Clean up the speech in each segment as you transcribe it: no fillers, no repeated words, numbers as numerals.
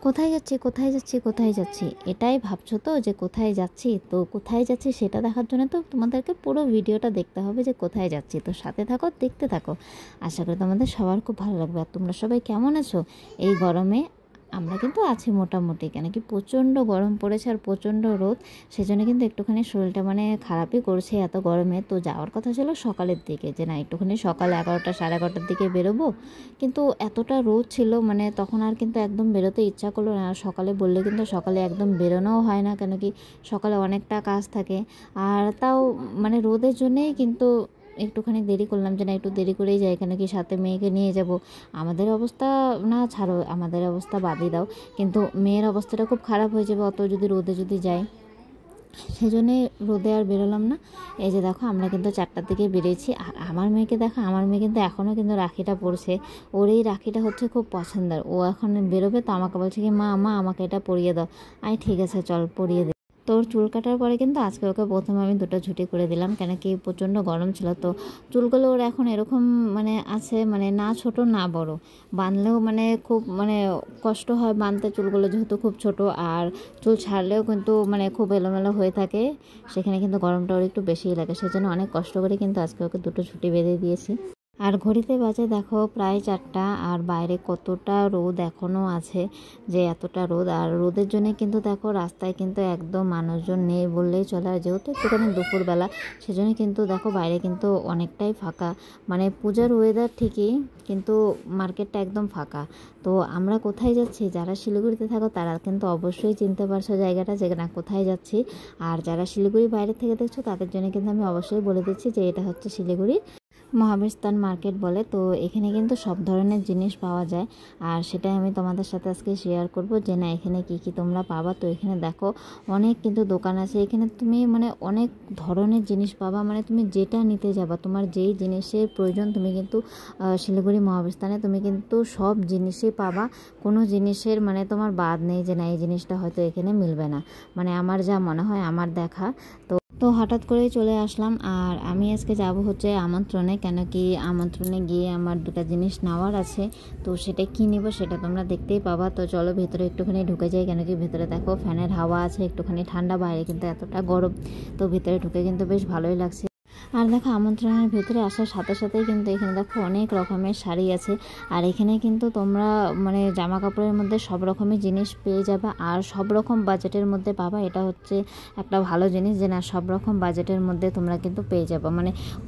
কোথায় যাচ্ছি কোথায় যাচ্ছি কোথায় যাচ্ছি এটাই ভাবছো তো যে কোথায় যাচ্ছি, তো কোথায় যাচ্ছি সেটা দেখার জন্য তো তোমাদেরকে পুরো ভিডিওটা দেখতে হবে যে কোথায় যাচ্ছি। তো সাথে থাকো, দেখতে থাকো, আশা করি তোমাদের সবার খুব ভালো লাগবে। আর তোমরা সবাই কেমন আছো এই গরমে? আমরা কিন্তু আছি মোটামুটি, কেন কি প্রচণ্ড গরম পড়েছে আর প্রচণ্ড রোদ, সেজন্য কিন্তু একটুখানি শরীরটা খারাপই করছে এত গরমে। তো যাওয়ার কথা ছিল সকালের দিকে, যে না একটুখানি সকাল 11টা সাড়ে 11টার দিকে বেরোবো, কিন্তু এতটা রোদ ছিল তখন আর কিন্তু একদম বেরোতে ইচ্ছা করলো না। সকালে বললে কিন্তু সকালে একদম বেরোনোও হয় না, কেন কি সকালে অনেকটা কাজ থাকে। আর তাও রোদের জন্যেই কিন্তু একটুখানি দেরি করলাম, যে না একটু দেরি করেই যাই, কেন কি সাথে মেয়েকে নিয়ে যাব। আমাদের অবস্থা না ছাড়ো, আমাদের অবস্থা বাদই দাও, কিন্তু মেয়ের অবস্থাটা খুব খারাপ হয়ে যাবে অত যদি রোদে যাই। সেই জন্যে রোদে আর বেরোলাম না। এই যে দেখো আমরা কিন্তু 4টার দিকে বেরিয়েছি। আর আমার মেয়েকে দেখো, আমার মেয়ে কিন্তু এখনও কিন্তু রাখিটা পরছে। ওর এই রাখিটা হচ্ছে খুব পছন্দের। ও এখন বেরোবে তো আমাকে বলছে কি, মা মা আমাকে এটা পরিয়ে দাও। আমি ঠিক আছে চল পরিয়ে দিই। তো ওর চুল কাটার পরে কিন্তু আজকে ওকে প্রথমে আমি 2টা ঝুঁটি করে দিলাম, কেন কি প্রচণ্ড গরম ছিল। তো চুলগুলো ওর এখন এরকম আছে, না ছোট না বড়, বাঁধলেও খুব কষ্ট হয় বাঁধতে চুলগুলো, যেহেতু খুব ছোট। আর চুল ছাড়লেও কিন্তু খুব এলোমেলো হয়ে থাকে, সেখানে কিন্তু গরমটা ওর একটু বেশিই লাগে। সেজন্য অনেক কষ্ট করে কিন্তু আজকে ওকে 2টো ঝুঁটি বেঁধে দিয়েছি। আর ঘড়িতে বাজে দেখো প্রায় 4টা, আর বাইরে কতটা রোদ এখনও আছে, যে এতটা রোদ। আর রোদের জন্য কিন্তু দেখো রাস্তায় কিন্তু একদম মানুষজন নেই বললেই চলে। আর যেহেতু একটুখানি দুপুরবেলা, সেজন্য কিন্তু দেখো বাইরে কিন্তু অনেকটাই ফাঁকা। পূজার ওয়েদার ঠিকই, কিন্তু মার্কেটটা একদম ফাঁকা। তো আমরা কোথায় যাচ্ছি, যারা শিলিগুড়িতে থাকো তারা কিন্তু অবশ্যই চিনতে পারছো জায়গাটা, যে না কোথায় যাচ্ছি। আর যারা শিলিগুড়ি বাইরে থেকে দেখছো তাদের জন্য কিন্তু আমি অবশ্যই বলে দিচ্ছি যে এটা হচ্ছে শিলিগুড়ি মহাবীরস্থান মার্কেট বলে। তো এখানে কিন্তু সব ধরনের জিনিস পাওয়া যায়, আর সেটাই আমি তোমাদের সাথে আজকে শেয়ার করব, যে না এখানে কি কি তোমরা পাবা। তো এখানে দেখো অনেক কিন্তু দোকান আছে, এখানে তুমি অনেক ধরনের জিনিস পাবা। তুমি যেটা নিতে যাবা, তোমার যেই জিনিসের প্রয়োজন, তুমি কিন্তু শিলিগুড়ি মহাবীরস্থানে তুমি কিন্তু সব জিনিসই পাবা। কোনো জিনিসের তোমার বাদ নেই যে না এই জিনিসটা হয়তো এখানে মিলবে না। আমার যা মনে হয়, আমার দেখা। তো হঠাৎ করেই চলে আসলাম। আর আমি আজকে যাব হচ্ছে আমন্ত্রণে, কেন কি আমন্ত্রণে গিয়ে আমার 2টা জিনিস নেওয়ার আছে। তো সেটা কী নিব সেটা তোমরা দেখতেই পাবা। তো চলো ভেতরে একটুখানি ঢুকে যাই, কেন কি ভেতরে দেখো ফ্যানের হাওয়া আছে, একটুখানি ঠান্ডা, বাইরে কিন্তু এতটা গরম। তো ভেতরে ঢুকে কিন্তু বেশ ভালোই লাগছে। আর দেখো আমন্ত্রণের ভেতরে আসার সাথে সাথেই কিন্তু এখানে দেখো অনেক রকমের শাড়ি আছে। আর এখানে কিন্তু তোমরা জামা কাপড়ের মধ্যে সব রকমের জিনিস পেয়ে যাবে, আর সব রকম বাজেটের মধ্যে পাবা। এটা হচ্ছে একটা ভালো জিনিস, যে না সব রকম বাজেটের মধ্যে তোমরা কিন্তু পেয়ে যাবে।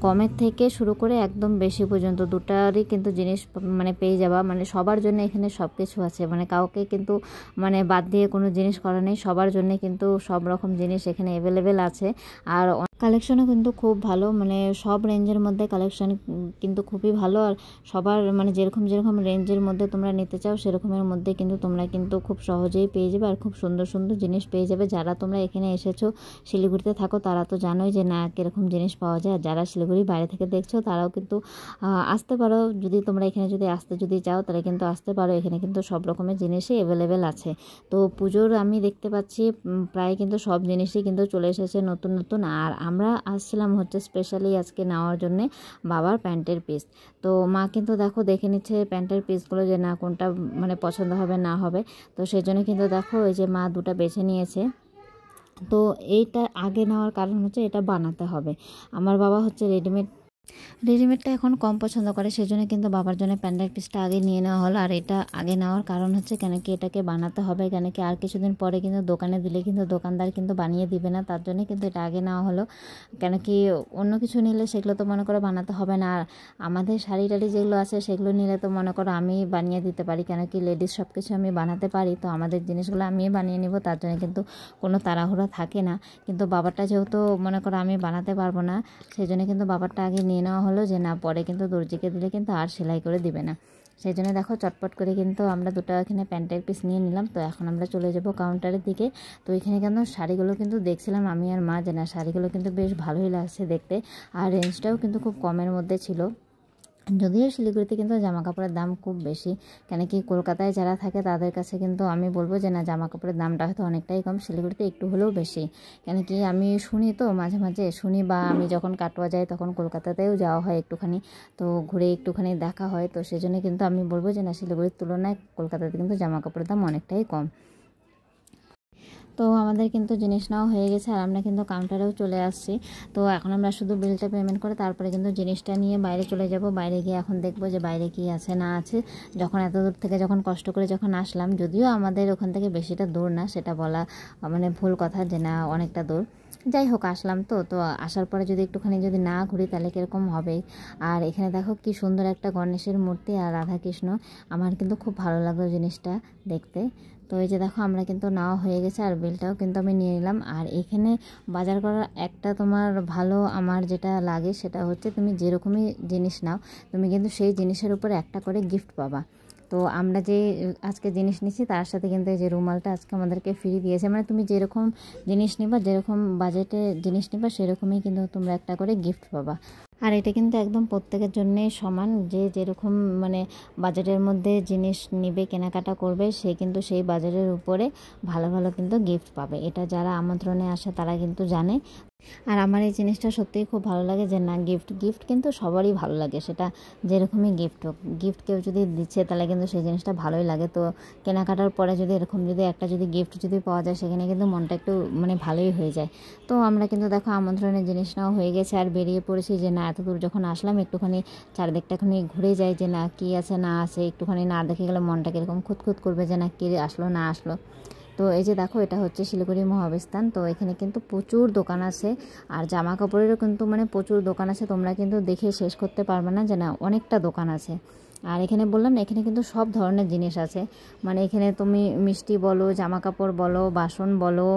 কমের থেকে শুরু করে একদম বেশি পর্যন্ত দুটারই কিন্তু জিনিস পেয়ে যাবা। সবার জন্য এখানে সব কিছু আছে, কাউকে কিন্তু বাদ দিয়ে কোনো জিনিস করা নেই, সবার জন্য কিন্তু সব রকম জিনিস এখানে অ্যাভেলেবেল আছে। আর কালেকশনও কিন্তু খুব ভালো, সব রেঞ্জের মধ্যে কালেকশন কিন্তু খুবই ভালো। আর সবার যেরকম যেরকম রেঞ্জের মধ্যে তোমরা নিতে চাও সেরকমের মধ্যে কিন্তু তোমরা কিন্তু খুব সহজেই পেয়ে যাবে, আর খুব সুন্দর সুন্দর জিনিস পেয়ে যাবে। যারা তোমরা এখানে এসেছো শিলিগুড়িতে থাকো তারা তো জানোই যে না কীরকম জিনিস পাওয়া যায়। আর যারা শিলিগুড়ি বাইরে থেকে দেখছো তারাও কিন্তু আসতে পারো, যদি তোমরা এখানে আসতে চাও তাহলে কিন্তু আসতে পারো। এখানে কিন্তু সব রকমের জিনিসই অ্যাভেলেবেল আছে। তো পুজোর আমি দেখতে পাচ্ছি প্রায় কিন্তু সব জিনিসই কিন্তু চলে এসেছে নতুন নতুন। আর আমরা আসছিলাম হচ্ছে স্পেশালি আজকে নেওয়ার জন্যে বাবার প্যান্টের পিস। তো মা কিন্তু দেখো দেখে নিচ্ছে প্যান্টের পিসগুলো, যে না কোনটা পছন্দ হবে না হবে। তো সেই জন্য কিন্তু দেখো এই যে মা 2টা বেছে নিয়েছে। তো এইটা আগে নেওয়ার কারণ হচ্ছে এটা বানাতে হবে। আমার বাবা হচ্ছে রেডিমেডটা এখন কম পছন্দ করে, সেজন্য কিন্তু বাবার জন্য প্যান্টের পিসটা আগে নিয়ে নেওয়া হলো। আর এটা আগে নেওয়ার কারণ হচ্ছে কেন কি এটাকে বানাতে হবে, কেন কি আর কিছুদিন পরে কিন্তু দোকানে দিলে কিন্তু দোকানদার কিন্তু বানিয়ে দিবে না, তার জন্য কিন্তু এটা আগে নেওয়া হলো। কেন কি অন্য কিছু নিলে সেগুলো তো মনে করো বানাতে হবে না। আর আমাদের শাড়ি টাড়ি যেগুলো আছে সেগুলো নিলে তো মনে করো আমি বানিয়ে দিতে পারি, কেন কি লেডিস সব কিছু আমি বানাতে পারি। তো আমাদের জিনিসগুলো আমি বানিয়ে নিব, তার জন্য কিন্তু কোনো তাড়াহুড়া থাকে না। কিন্তু বাবারটা যেহেতু মনে করো আমি বানাতে পারবো না, সেই জন্য কিন্তু বাবারটা আগে নিয়ে নেওয়া হলো, যে না পরে কিন্তু দর্জিকে দিলে কিন্তু আর সেলাই করে দিবে না। সেই জন্য দেখো চটপট করে কিন্তু আমরা 2টা এখানে প্যান্টের পিস নিয়ে নিলাম। তো এখন আমরা চলে যাব কাউন্টারের দিকে। তো এখানে কিন্তু শাড়িগুলো কিন্তু দেখছিলাম আমি আর মা, যে না শাড়িগুলো কিন্তু বেশ ভালোই লাগছে দেখতে, আর রেঞ্জটাও কিন্তু খুব কমের মধ্যে ছিল। যদিও শিলিগুড়িতে কিন্তু জামা কাপড়ের দাম খুব বেশি, কেন কি কলকাতায় যারা থাকে তাদের কাছে কিন্তু আমি বলবো যে না, জামা কাপড়ের দামটা হয়তো অনেকটাই কম, শিলিগুড়িতে একটু হলেও বেশি। কেন কি আমি শুনি তো, মাঝে মাঝে শুনি, বা আমি যখন কাটোয়া যাই তখন কলকাতাতেও যাওয়া হয় একটুখানি, তো ঘুরে একটুখানি দেখা হয়, তো সেজন্য কিন্তু আমি বলবো যে না, শিলিগুড়ির তুলনায় কলকাতাতে কিন্তু জামা কাপড়ের দাম অনেকটাই কম। তো আমাদের কিন্তু জিনিস নেওয়া হয়ে গেছে, আর আমরা কিন্তু কাউন্টারেও চলে আসছি। তো এখন আমরা শুধু বিলটা পেমেন্ট করে তারপরে কিন্তু জিনিসটা নিয়ে বাইরে চলে যাব। বাইরে গিয়ে এখন দেখবো যে বাইরে কি আছে না আছে। যখন এত দূর থেকে যখন কষ্ট করে যখন আসলাম, যদিও আমাদের ওখান থেকে বেশিটা দূর না, সেটা বলা মানে ভুল কথা যে না অনেকটা দূর, যাই হোক আসলাম তো আসার পরে যদি একটুখানি যদি না ঘুরি তাহলে কীরকম হবে। আর এখানে দেখো কি সুন্দর একটা গণেশের মূর্তি আর রাধাকৃষ্ণ, আমার কিন্তু খুব ভালো লাগলো জিনিসটা দেখতে। তো এই যে দেখো আমরা কিন্তু নেওয়া হয়ে গেছে, আর বিলটাও কিন্তু আমি নিয়ে নিলাম। আর এখানে বাজার করার একটা তোমার ভালো আমার যেটা লাগে সেটা হচ্ছে, তুমি যেরকমই জিনিস নাও তুমি কিন্তু সেই জিনিসের উপরে একটা করে গিফট পাবা। তো আমরা যে আজকে জিনিস নিচ্ছি তার সাথে কিন্তু এই যে রুমালটা আজকে আমাদেরকে ফ্রি দিয়েছে, মানে তুমি যেরকম জিনিস নিবা, যেরকম বাজেটে জিনিস নিবা সেরকমই কিন্তু তোমরা একটা করে গিফট পাবা। আর এটা কিন্তু একদম প্রত্যেকের জন্যে সমান, যে যেরকম মানে বাজেটের মধ্যে জিনিস নিবে, কেনাকাটা করবে, সে কিন্তু সেই বাজেটের উপরে ভালো ভালো কিন্তু গিফট পাবে। এটা যারা আমন্ত্রণে আসে তারা কিন্তু জানে। আর আমার এই জিনিসটা সত্যিই খুব ভালো লাগে যে না, গিফট কিন্তু সবারই ভালো লাগে, সেটা যেরকমই গিফট হোক। গিফট কেউ যদি দিচ্ছে তাহলে কিন্তু সেই জিনিসটা ভালোই লাগে। তো কেনাকাটার পরে যদি এরকম যদি একটা যদি গিফট যদি পাওয়া যায়, সেখানে কিন্তু মনটা একটু মানে ভালোই হয়ে যায়। তো আমরা কিন্তু দেখো আমন্ত্রণের জিনিস নেওয়া হয়ে গেছে, আর বেরিয়ে পড়েছি যে না, এত দূর যখন আসলাম একটুখানি চারদিকটাখানি ঘুরে যাই, যে না কি আছে না আছে, একটুখানি না দেখে গেলে মনটা কীরকম খুঁতখুত করবে যে না কে আসলো না আসলো। তো এই যে দেখো এটা হচ্ছে শিলিগুড়ি মহাবিস্তান। তো এখানে কিন্তু প্রচুর দোকান আছে, আর জামা কাপড়েরও কিন্তু মানে প্রচুর দোকান আছে, তোমরা কিন্তু দেখে শেষ করতে পারবে না যে না অনেকটা দোকান আছে। আর এখানে বললাম না, এখানে কিন্তু সব ধরনের জিনিস আছে, মানে এখানে তুমি মিষ্টি বলো, জামা কাপড় বলো, বাসন বলো,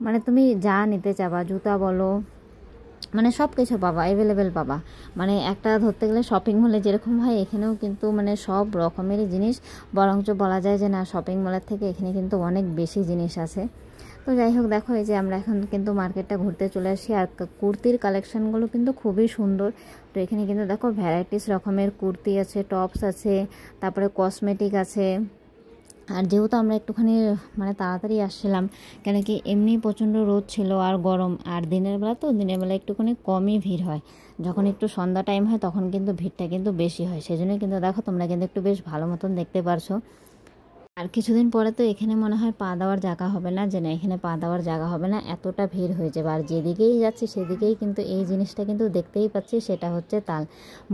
মানে তুমি যা নিতে চাবা, জুতা বলো, মানে সব কিছু পাবা, অ্যাভেলেবেল পাবা। মানে একটা ধরতে গেলে শপিং মলে যেরকম হয় এখানেও কিন্তু মানে সব রকমেরই জিনিস, বরঞ্চ বলা যায় যে না শপিং মলের থেকে এখানে কিন্তু অনেক বেশি জিনিস আছে। তো যাই হোক দেখো এই যে আমরা এখন কিন্তু মার্কেটটা ঘুরতে চলে আসি, আর কুর্তির কালেকশানগুলো কিন্তু খুবই সুন্দর। তো এখানে কিন্তু দেখো ভ্যারাইটিস রকমের কুর্তি আছে, টপস আছে, তারপরে কসমেটিক আছে। আর যেহেতু আমরা একটুখানি মানে তাড়াতাড়ি আসছিলাম, কেন কি এমনি প্রচণ্ড রোদ ছিল আর গরম, আর দিনের বেলা তো দিনের বেলা একটুখানি কমই ভিড় হয়, যখন একটু সন্ধ্যা টাইম হয় তখন কিন্তু ভিড়টা কিন্তু বেশি হয়। সেজন্য কিন্তু দেখো তোমরা কিন্তু একটু বেশ ভালো মতন দেখতে পারছো। আর কিছুদিন পরে তো এখানে মনে হয় পা দেওয়ার জায়গা হবে না, যে না এখানে পা দেওয়ার জায়গা হবে না, এতটা ভিড় হয়ে যাবে। আর যেদিকেই যাচ্ছি সেদিকেই কিন্তু এই জিনিসটা কিন্তু দেখতেই পাচ্ছি, সেটা হচ্ছে তাল।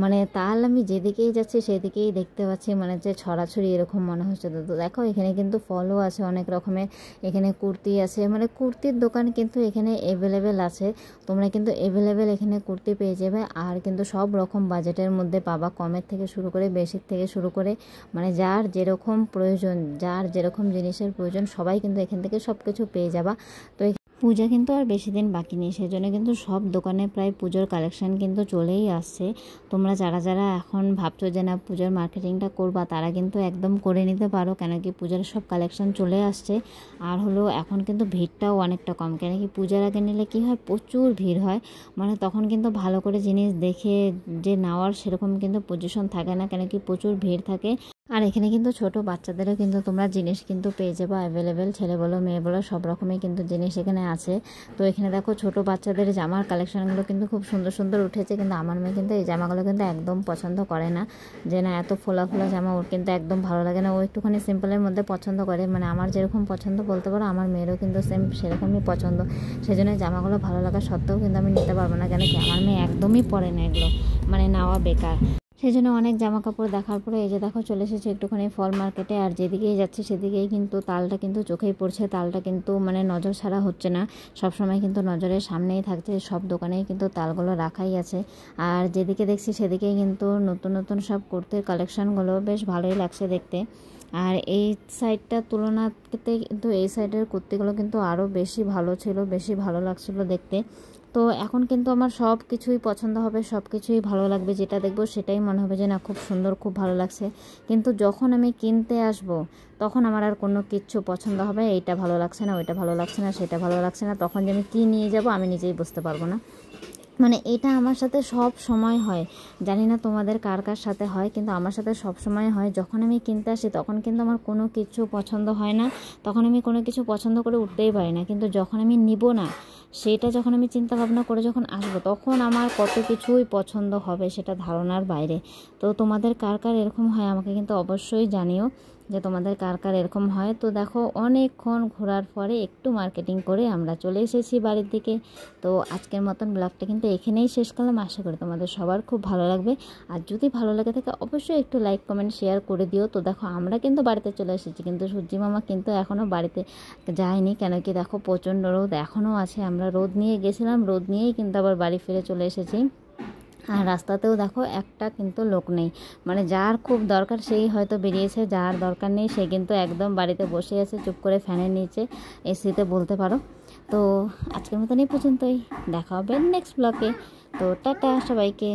মানে তাল আমি যেদিকেই যাচ্ছি সেদিকেই দেখতে পাচ্ছি, মানে যে ছড়াছড়ি এরকম মনে হচ্ছে। তো দেখো এখানে কিন্তু ফলও আছে অনেক রকমের, এখানে কুর্তি আছে, মানে কুর্তির দোকান কিন্তু এখানে অ্যাভেলেবেল আছে। তোমরা কিন্তু অ্যাভেলেবেল এখানে কুর্তি পেয়ে যাবে, আর কিন্তু সব রকম বাজেটের মধ্যে পাবা, কমের থেকে শুরু করে বেশির থেকে শুরু করে, মানে যার যেরকম প্রয়োজন, যার যেরকম জিনিসের প্রয়োজন সবাই কিন্তু এখান থেকে সব কিছু পেয়ে যাবা। তো পূজা কিন্তু আর বেশি দিন বাকি নেই, সেজন্য কিন্তু সব দোকানে প্রায় পুজোর কালেকশান কিন্তু চলেই আসছে। তোমরা যারা যারা এখন ভাবছো যে না পুজোর মার্কেটিংটা করবা, তারা কিন্তু একদম করে নিতে পারো, কেন কি পূজার সব কালেকশান চলে আসছে। আর হলো এখন কিন্তু ভিড়টাও অনেকটা কম, কেন কি পূজার আগে নিলে কী হয়, প্রচুর ভিড় হয়, মানে তখন কিন্তু ভালো করে জিনিস দেখে যে নেওয়ার সেরকম কিন্তু পজিশন থাকে না, কেন কি প্রচুর ভিড় থাকে। আর এখানে কিন্তু ছোট বাচ্চাদেরও কিন্তু তোমরা জিনিস কিন্তু পেয়ে যাবো অ্যাভেলেবেল, ছেলে বলো মেয়ে বলো সব রকমের কিন্তু জিনিস এখানে আছে। তো এখানে দেখো ছোট বাচ্চাদের জামার কালেকশানগুলো কিন্তু খুব সুন্দর সুন্দর উঠেছে, কিন্তু আমার মেয়ে কিন্তু এই জামাগুলো কিন্তু একদম পছন্দ করে না, যে না এত ফোলা ফোলা জামা ওর কিন্তু একদম ভালো লাগে না, ও একটুখানি সিম্পলের মধ্যে পছন্দ করে। মানে আমার যেরকম পছন্দ বলতে পারো, আমার মেয়েরও কিন্তু সেম সেরকমই পছন্দ, সেজন্য জামাগুলো ভালো লাগা সত্ত্বেও কিন্তু আমি নিতে পারবো না, কেন কি আমার মেয়ে একদমই পরে না এগুলো, মানে নেওয়া বেকার। সেই জন্য অনেক জামা কাপড় দেখার পরে এই যে দেখো চলে এসেছে একটুখানি ফল মার্কেটে, আর যেদিকেই যাচ্ছে সেদিকেই কিন্তু তালটা কিন্তু চোখেই পড়ছে, তালটা কিন্তু মানে নজর ছাড়া হচ্ছে না, সবসময় কিন্তু নজরের সামনেই থাকছে, সব দোকানেই কিন্তু তালগুলো রাখাই আছে। আর যেদিকে দেখছি সেদিকেই কিন্তু নতুন নতুন সব কুর্তির কালেকশানগুলো বেশ ভালোই লাগছে দেখতে। আর এই সাইডটার তুলনাতে কিন্তু এই সাইডের কুর্তিগুলো কিন্তু আরও বেশি ভালো ছিল, বেশি ভালো লাগছিলো দেখতে। তো এখন কিন্তু আমার সব কিছুই পছন্দ হবে, সব কিছুই ভালো লাগবে, যেটা দেখবো সেটাই মনে হবে যে না খুব সুন্দর, খুব ভালো লাগছে। কিন্তু যখন আমি কিনতে আসব তখন আমার আর কোনো কিচ্ছু পছন্দ হবে, এইটা ভালো লাগছে না, ওইটা ভালো লাগছে না, সেটা ভালো লাগছে না, তখন যে আমি কী নিয়ে যাব আমি নিজেই বুঝতে পারবো না। মানে এটা আমার সাথে সব সময় হয়, জানি না তোমাদের কার কার সাথে হয়, কিন্তু আমার সাথে সব সময় হয়। যখন আমি কিনতে আসি তখন কিন্তু আমার কোনো কিছু পছন্দ হয় না, তখন আমি কোনো কিছু পছন্দ করে উঠতেই পারি না। কিন্তু যখন আমি নিব না, সেটা যখন আমি চিন্তা ভাবনা করে যখন আসবো, তখন আমার কত কিছুই পছন্দ হবে, সেটা ধারণার বাইরে। তো তোমাদের কার কার এরকম হয় আমাকে কিন্তু অবশ্যই জানিও যে তোমাদের কার কার এরকম হয়। তো দেখো অনেকক্ষণ ঘোরার পরে একটু মার্কেটিং করে আমরা চলে এসেছি বাড়ির দিকে। তো আজকের মতন ব্লগটা কিন্তু এখানেই শেষ করলাম। আশা করি তোমাদের সবার খুব ভালো লাগবে। আর যদি ভালো লাগে থাকে অবশ্যই একটু লাইক কমেন্ট শেয়ার করে দিও। তো দেখো আমরা কিন্তু বাড়িতে চলে এসেছি, কিন্তু সূর্যি মামা কিন্তু এখনও বাড়িতে যায়নি। কেন কি দেখো প্রচণ্ড রোদ এখনও আছে। আমরা রোদ নিয়ে গেছিলাম, রোদ নিয়েই কিন্তু আবার বাড়ি ফিরে চলে এসেছি। আর রাস্তাতেও দেখো একটা কিন্তু লোক নেই, মানে যার খুব দরকার সেই হয়তো বেরিয়েছে, যার দরকার নেই সে কিন্তু একদম বাড়িতে বসে আছে চুপ করে ফ্যানের নিচে, এসিতে বলতে পারো। তো আজকের মতন এই পর্যন্তই, দেখা হবে নেক্সট ব্লগে। তো টাটা সবাইকে।